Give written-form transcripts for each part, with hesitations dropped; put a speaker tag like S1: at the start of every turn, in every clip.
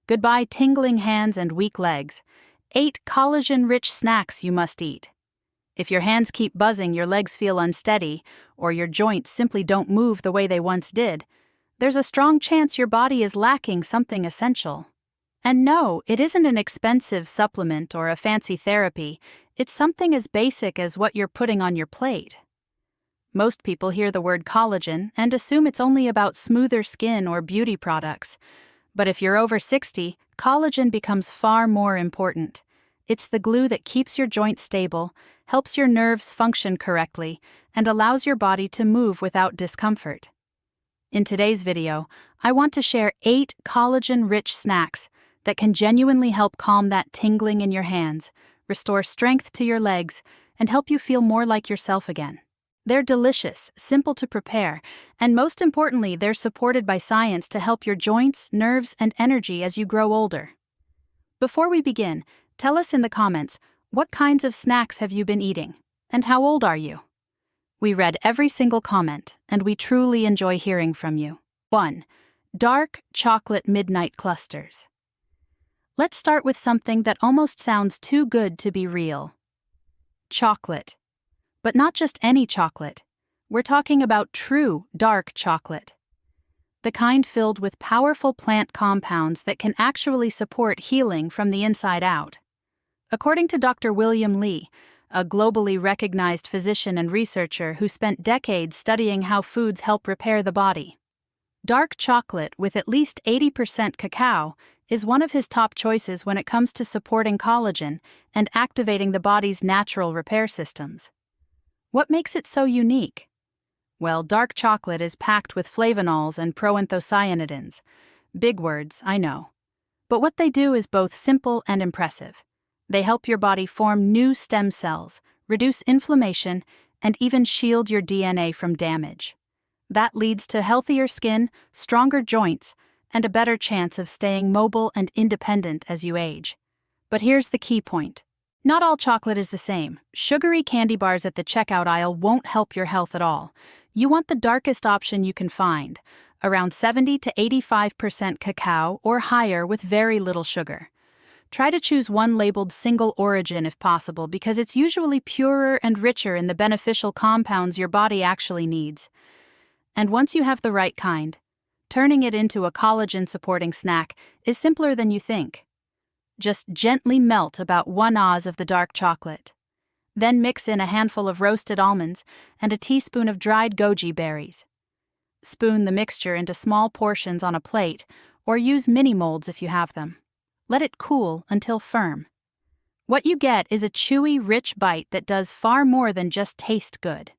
S1: Goodbye tingling hands and weak legs. 8 collagen-rich snacks you must eat. If your hands keep buzzing, your legs feel unsteady, or your joints simply don't move the way they once did, there's a strong chance your body is lacking something essential. And no, it isn't an expensive supplement or a fancy therapy. It's something as basic as what you're putting on your plate. Most people hear the word collagen and assume it's only about smoother skin or beauty products. But if you're over 60, collagen becomes far more important. It's the glue that keeps your joints stable, helps your nerves function correctly, and allows your body to move without discomfort. In today's video, I want to share 8 collagen-rich snacks that can genuinely help calm that tingling in your hands, restore strength to your legs, and help you feel more like yourself again. They're delicious, simple to prepare, and most importantly, they're supported by science to help your joints, nerves, and energy as you grow older. Before we begin, tell us in the comments, what kinds of snacks have you been eating? And how old are you? We read every single comment, and we truly enjoy hearing from you. 1. Dark chocolate midnight clusters. Let's start with something that almost sounds too good to be real. Chocolate. But not just any chocolate. We're talking about true dark chocolate. The kind filled with powerful plant compounds that can actually support healing from the inside out. According to Dr. William Li, a globally recognized physician and researcher who spent decades studying how foods help repair the body, dark chocolate with at least 80% cacao is one of his top choices when it comes to supporting collagen and activating the body's natural repair systems. What makes it so unique? Well, dark chocolate is packed with flavonols and proanthocyanidins. Big words, I know. But what they do is both simple and impressive. They help your body form new stem cells, reduce inflammation, and even shield your DNA from damage. That leads to healthier skin, stronger joints, and a better chance of staying mobile and independent as you age. But here's the key point. Not all chocolate is the same. Sugary candy bars at the checkout aisle won't help your health at all. You want the darkest option you can find, around 70 to 85% cacao or higher with very little sugar. Try to choose one labeled single origin if possible, because it's usually purer and richer in the beneficial compounds your body actually needs. And once you have the right kind, turning it into a collagen-supporting snack is simpler than you think. Just gently melt about 1 oz of the dark chocolate. Then mix in a handful of roasted almonds and a teaspoon of dried goji berries. Spoon the mixture into small portions on a plate, or use mini molds if you have them. Let it cool until firm. What you get is a chewy, rich bite that does far more than just taste good.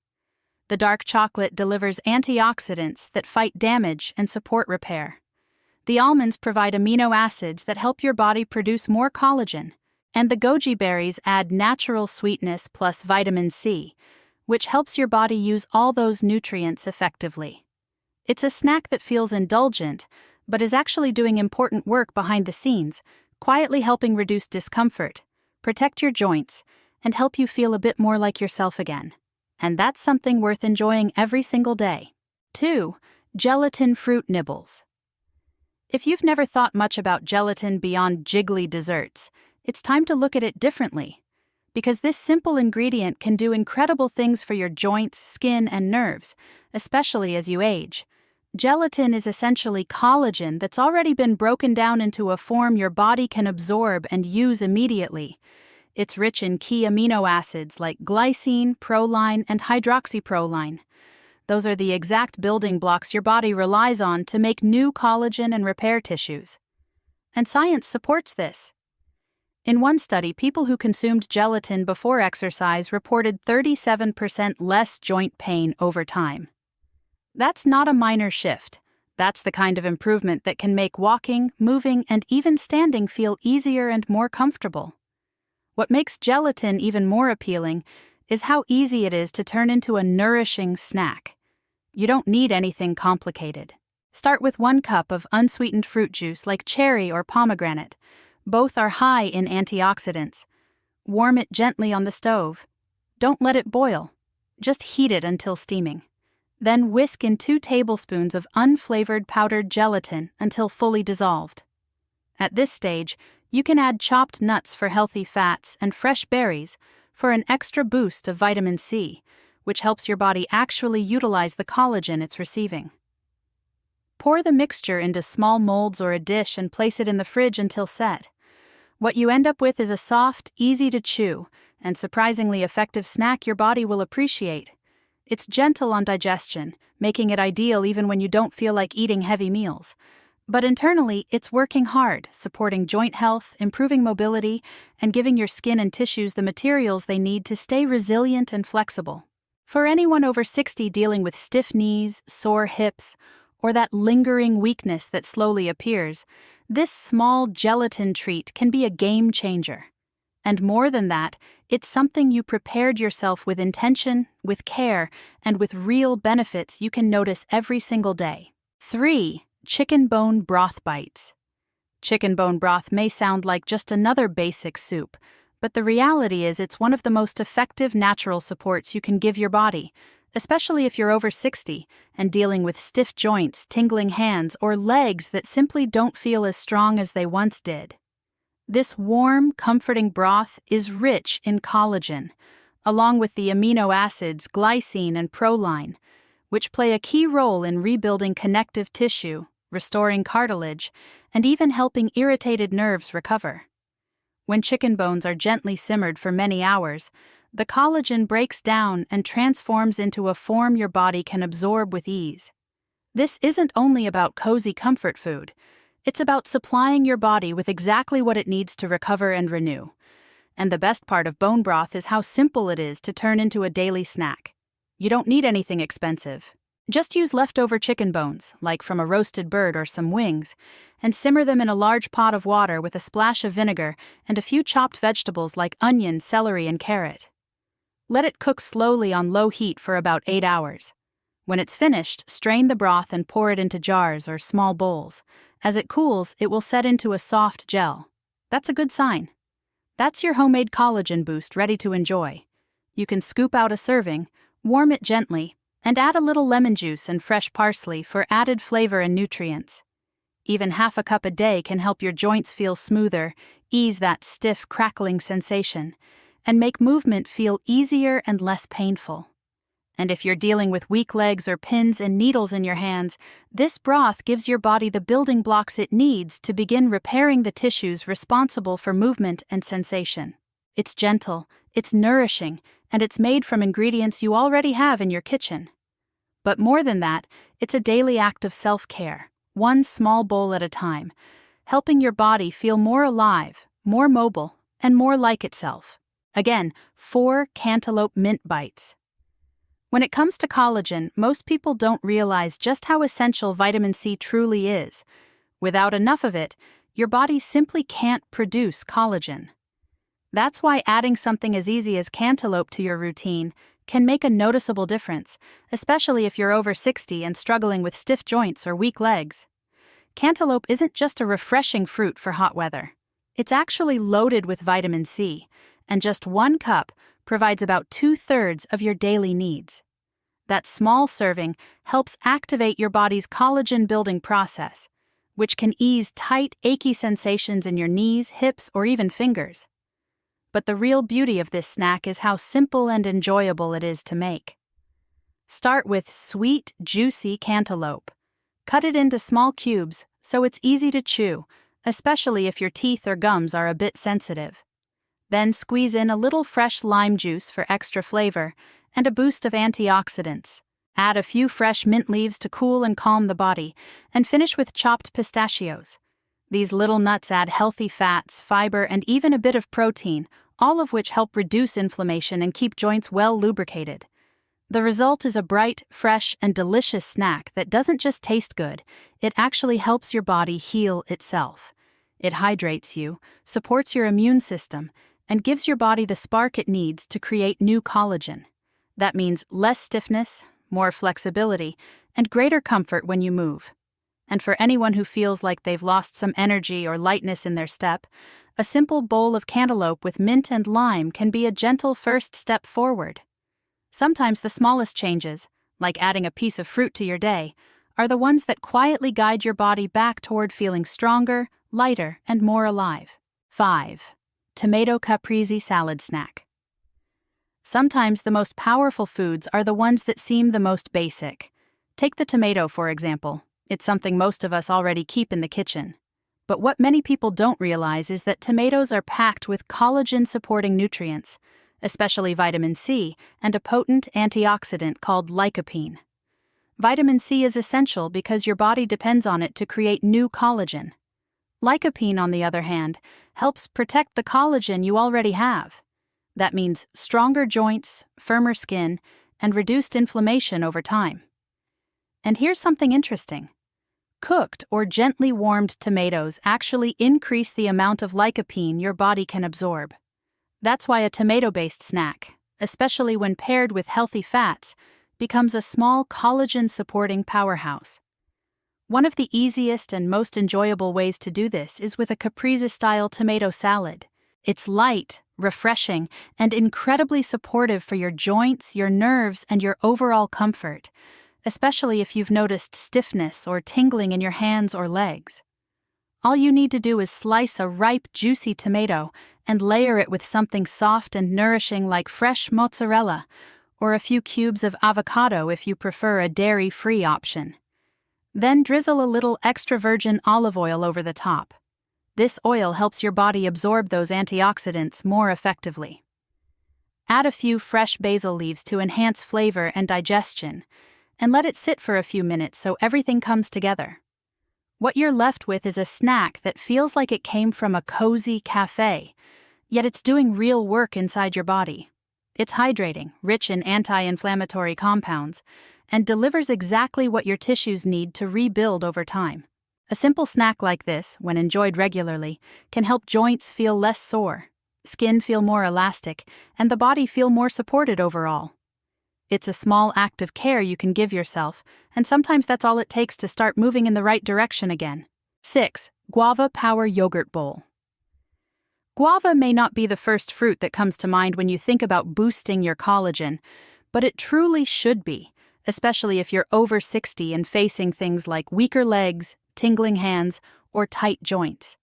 S1: The dark chocolate delivers antioxidants that fight damage and support repair. The almonds provide amino acids that help your body produce more collagen, and the goji berries add natural sweetness plus vitamin C, which helps your body use all those nutrients effectively. It's a snack that feels indulgent, but is actually doing important work behind the scenes, quietly helping reduce discomfort, protect your joints, and help you feel a bit more like yourself again. And that's something worth enjoying every single day. 2. Gelatin fruit nibbles. If you've never thought much about gelatin beyond jiggly desserts, it's time to look at it differently. Because this simple ingredient can do incredible things for your joints, skin, and nerves, especially as you age. Gelatin is essentially collagen that's already been broken down into a form your body can absorb and use immediately. It's rich in key amino acids like glycine, proline, and hydroxyproline. Those are the exact building blocks your body relies on to make new collagen and repair tissues. And science supports this. In one study, people who consumed gelatin before exercise reported 37% less joint pain over time. That's not a minor shift. That's the kind of improvement that can make walking, moving, and even standing feel easier and more comfortable. What makes gelatin even more appealing is how easy it is to turn into a nourishing snack. You don't need anything complicated. Start with 1 cup of unsweetened fruit juice like cherry or pomegranate. Both are high in antioxidants. Warm it gently on the stove. Don't let it boil. Just heat it until steaming. Then whisk in 2 tablespoons of unflavored powdered gelatin until fully dissolved. At this stage, you can add chopped nuts for healthy fats and fresh berries for an extra boost of vitamin C, which helps your body actually utilize the collagen it's receiving. Pour the mixture into small molds or a dish and place it in the fridge until set. What you end up with is a soft, easy-to-chew, and surprisingly effective snack your body will appreciate. It's gentle on digestion, making it ideal even when you don't feel like eating heavy meals. But internally, it's working hard, supporting joint health, improving mobility, and giving your skin and tissues the materials they need to stay resilient and flexible. For anyone over 60 dealing with stiff knees, sore hips, or that lingering weakness that slowly appears, this small gelatin treat can be a game changer. And more than that, it's something you prepared yourself with intention, with care, and with real benefits you can notice every single day. 3. Chicken bone broth bites. Chicken bone broth may sound like just another basic soup, but the reality is it's one of the most effective natural supports you can give your body, especially if you're over 60 and dealing with stiff joints, tingling hands, or legs that simply don't feel as strong as they once did. This warm, comforting broth is rich in collagen, along with the amino acids glycine and proline, which play a key role in rebuilding connective tissue, restoring cartilage, and even helping irritated nerves recover. When chicken bones are gently simmered for many hours, the collagen breaks down and transforms into a form your body can absorb with ease. This isn't only about cozy comfort food. It's about supplying your body with exactly what it needs to recover and renew. And the best part of bone broth is how simple it is to turn into a daily snack. You don't need anything expensive. Just use leftover chicken bones, like from a roasted bird or some wings, and simmer them in a large pot of water with a splash of vinegar and a few chopped vegetables like onion, celery, and carrot. Let it cook slowly on low heat for about 8 hours. When it's finished, strain the broth and pour it into jars or small bowls. As it cools, it will set into a soft gel. That's a good sign. That's your homemade collagen boost ready to enjoy. You can scoop out a serving, warm it gently, and add a little lemon juice and fresh parsley for added flavor and nutrients. Even half a cup a day can help your joints feel smoother, ease that stiff, crackling sensation, and make movement feel easier and less painful. And if you're dealing with weak legs or pins and needles in your hands, this broth gives your body the building blocks it needs to begin repairing the tissues responsible for movement and sensation. It's gentle, it's nourishing, and it's made from ingredients you already have in your kitchen. But more than that, it's a daily act of self-care, one small bowl at a time, helping your body feel more alive, more mobile, and more like itself. Again, 4 cantaloupe mint bites. When it comes to collagen, most people don't realize just how essential vitamin C truly is. Without enough of it, your body simply can't produce collagen. That's why adding something as easy as cantaloupe to your routine can make a noticeable difference, especially if you're over 60 and struggling with stiff joints or weak legs. Cantaloupe isn't just a refreshing fruit for hot weather. It's actually loaded with vitamin C, and just 1 cup provides about 2/3 of your daily needs. That small serving helps activate your body's collagen-building process, which can ease tight, achy sensations in your knees, hips, or even fingers. But the real beauty of this snack is how simple and enjoyable it is to make. Start with sweet, juicy cantaloupe. Cut it into small cubes so it's easy to chew, especially if your teeth or gums are a bit sensitive. Then squeeze in a little fresh lime juice for extra flavor and a boost of antioxidants. Add a few fresh mint leaves to cool and calm the body, and finish with chopped pistachios. These little nuts add healthy fats, fiber, and even a bit of protein, all of which help reduce inflammation and keep joints well lubricated. The result is a bright, fresh, and delicious snack that doesn't just taste good, it actually helps your body heal itself. It hydrates you, supports your immune system, and gives your body the spark it needs to create new collagen. That means less stiffness, more flexibility, and greater comfort when you move. And for anyone who feels like they've lost some energy or lightness in their step, a simple bowl of cantaloupe with mint and lime can be a gentle first step forward. Sometimes the smallest changes, like adding a piece of fruit to your day, are the ones that quietly guide your body back toward feeling stronger, lighter, and more alive. 5. Tomato caprese salad snack. Sometimes the most powerful foods are the ones that seem the most basic. Take the tomato, for example. It's something most of us already keep in the kitchen. But what many people don't realize is that tomatoes are packed with collagen-supporting nutrients, especially vitamin C, and a potent antioxidant called lycopene. Vitamin C is essential because your body depends on it to create new collagen. Lycopene, on the other hand, helps protect the collagen you already have. That means stronger joints, firmer skin, and reduced inflammation over time. And here's something interesting. Cooked or gently warmed tomatoes actually increase the amount of lycopene your body can absorb. That's why a tomato-based snack, especially when paired with healthy fats, becomes a small collagen-supporting powerhouse. One of the easiest and most enjoyable ways to do this is with a caprese-style tomato salad. It's light, refreshing, and incredibly supportive for your joints, your nerves, and your overall comfort, especially if you've noticed stiffness or tingling in your hands or legs. All you need to do is slice a ripe, juicy tomato and layer it with something soft and nourishing like fresh mozzarella, or a few cubes of avocado if you prefer a dairy-free option. Then drizzle a little extra virgin olive oil over the top. This oil helps your body absorb those antioxidants more effectively. Add a few fresh basil leaves to enhance flavor and digestion, and let it sit for a few minutes so everything comes together. What you're left with is a snack that feels like it came from a cozy cafe, yet it's doing real work inside your body. It's hydrating, rich in anti-inflammatory compounds, and delivers exactly what your tissues need to rebuild over time. A simple snack like this, when enjoyed regularly, can help joints feel less sore, skin feel more elastic, and the body feel more supported overall. It's a small act of care you can give yourself, and sometimes that's all it takes to start moving in the right direction again. 6. Guava Power Yogurt Bowl. Guava may not be the first fruit that comes to mind when you think about boosting your collagen, but it truly should be, especially if you're over 60 and facing things like weaker legs, tingling hands, or tight joints.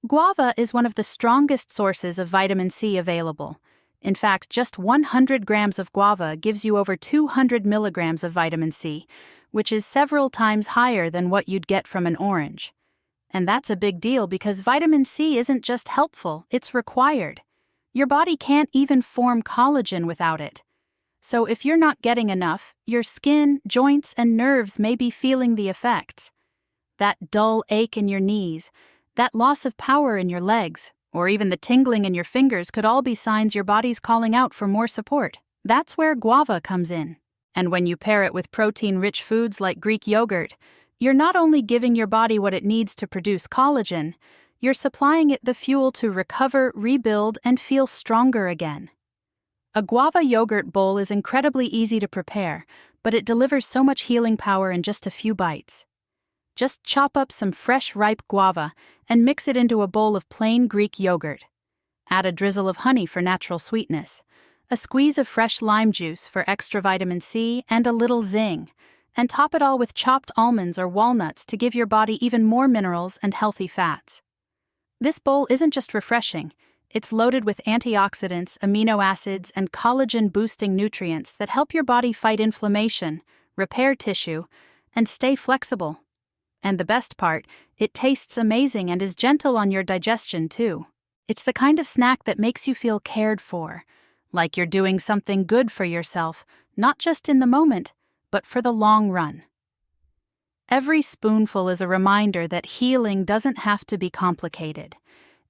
S1: Guava is one of the strongest sources of vitamin C available. In fact, just 100 grams of guava gives you over 200 milligrams of vitamin C, which is several times higher than what you'd get from an orange. And that's a big deal because vitamin C isn't just helpful, it's required. Your body can't even form collagen without it. So if you're not getting enough, your skin, joints, and nerves may be feeling the effects. That dull ache in your knees, that loss of power in your legs, or even the tingling in your fingers could all be signs your body's calling out for more support. That's where guava comes in. And when you pair it with protein-rich foods like Greek yogurt, you're not only giving your body what it needs to produce collagen, you're supplying it the fuel to recover, rebuild, and feel stronger again. A guava yogurt bowl is incredibly easy to prepare, but it delivers so much healing power in just a few bites. Just chop up some fresh, ripe guava and mix it into a bowl of plain Greek yogurt. Add a drizzle of honey for natural sweetness, a squeeze of fresh lime juice for extra vitamin C, and a little zing, and top it all with chopped almonds or walnuts to give your body even more minerals and healthy fats. This bowl isn't just refreshing, it's loaded with antioxidants, amino acids, and collagen-boosting nutrients that help your body fight inflammation, repair tissue, and stay flexible. And the best part, it tastes amazing and is gentle on your digestion too. It's the kind of snack that makes you feel cared for, like you're doing something good for yourself, not just in the moment, but for the long run. Every spoonful is a reminder that healing doesn't have to be complicated.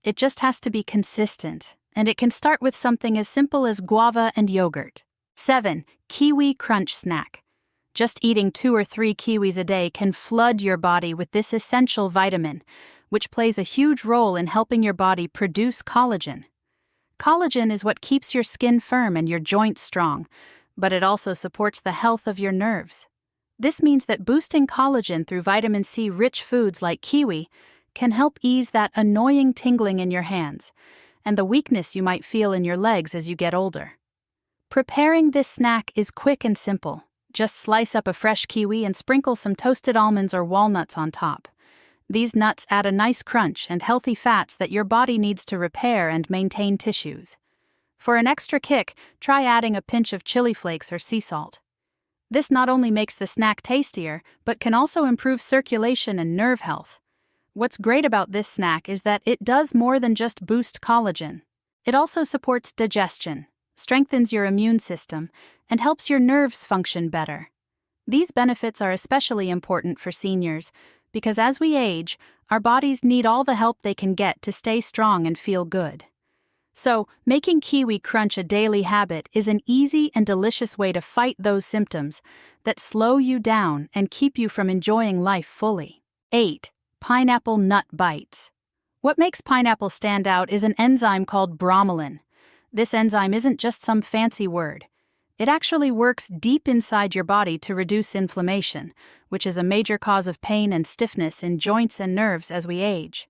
S1: It just has to be consistent, and it can start with something as simple as guava and yogurt. 7. Kiwi Crunch Snack. Just eating 2 or 3 kiwis a day can flood your body with this essential vitamin, which plays a huge role in helping your body produce collagen. Collagen is what keeps your skin firm and your joints strong, but it also supports the health of your nerves. This means that boosting collagen through vitamin C-rich foods like kiwi can help ease that annoying tingling in your hands and the weakness you might feel in your legs as you get older. Preparing this snack is quick and simple. Just slice up a fresh kiwi and sprinkle some toasted almonds or walnuts on top. These nuts add a nice crunch and healthy fats that your body needs to repair and maintain tissues. For an extra kick, try adding a pinch of chili flakes or sea salt. This not only makes the snack tastier, but can also improve circulation and nerve health. What's great about this snack is that it does more than just boost collagen. It also supports digestion, strengthens your immune system, and helps your nerves function better. These benefits are especially important for seniors because as we age, our bodies need all the help they can get to stay strong and feel good. So, making Kiwi Crunch a daily habit is an easy and delicious way to fight those symptoms that slow you down and keep you from enjoying life fully. 8. Pineapple Nut Bites. What makes pineapple stand out is an enzyme called bromelain. This enzyme isn't just some fancy word. It actually works deep inside your body to reduce inflammation, which is a major cause of pain and stiffness in joints and nerves as we age.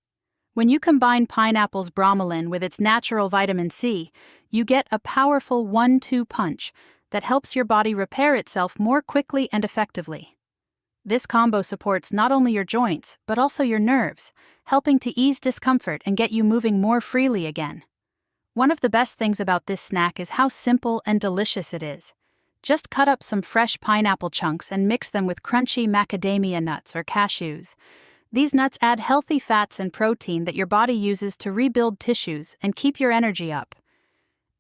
S1: When you combine pineapple's bromelain with its natural vitamin C, you get a powerful 1-2 punch that helps your body repair itself more quickly and effectively. This combo supports not only your joints, but also your nerves, helping to ease discomfort and get you moving more freely again. One of the best things about this snack is how simple and delicious it is. Just cut up some fresh pineapple chunks and mix them with crunchy macadamia nuts or cashews. These nuts add healthy fats and protein that your body uses to rebuild tissues and keep your energy up.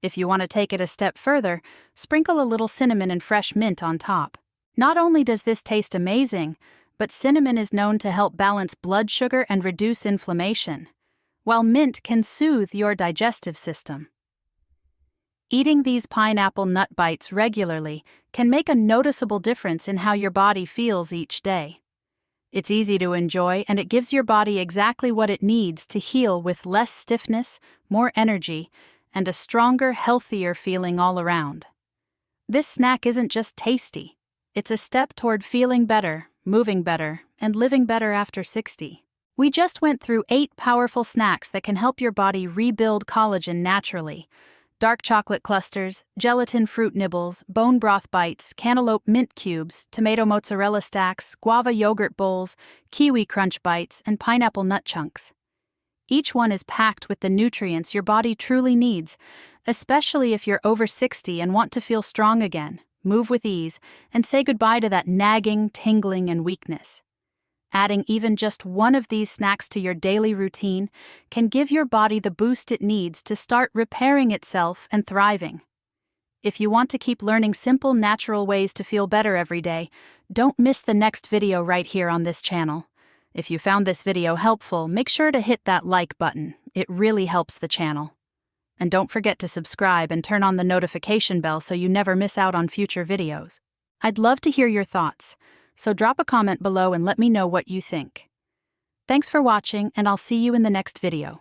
S1: If you want to take it a step further, sprinkle a little cinnamon and fresh mint on top. Not only does this taste amazing, but cinnamon is known to help balance blood sugar and reduce inflammation, while mint can soothe your digestive system. Eating these pineapple nut bites regularly can make a noticeable difference in how your body feels each day. It's easy to enjoy, and it gives your body exactly what it needs to heal with less stiffness, more energy, and a stronger, healthier feeling all around. This snack isn't just tasty. It's a step toward feeling better, moving better, and living better after 60. We just went through 8 powerful snacks that can help your body rebuild collagen naturally. Dark chocolate clusters, gelatin fruit nibbles, bone broth bites, cantaloupe mint cubes, tomato mozzarella stacks, guava yogurt bowls, kiwi crunch bites, and pineapple nut chunks. Each one is packed with the nutrients your body truly needs, especially if you're over 60 and want to feel strong again, move with ease, and say goodbye to that nagging, tingling, and weakness. Adding even just one of these snacks to your daily routine can give your body the boost it needs to start repairing itself and thriving. If you want to keep learning simple, natural ways to feel better every day, don't miss the next video right here on this channel. If you found this video helpful, make sure to hit that like button. It really helps the channel. And don't forget to subscribe and turn on the notification bell so you never miss out on future videos. I'd love to hear your thoughts, so drop a comment below and let me know what you think. Thanks for watching, and I'll see you in the next video.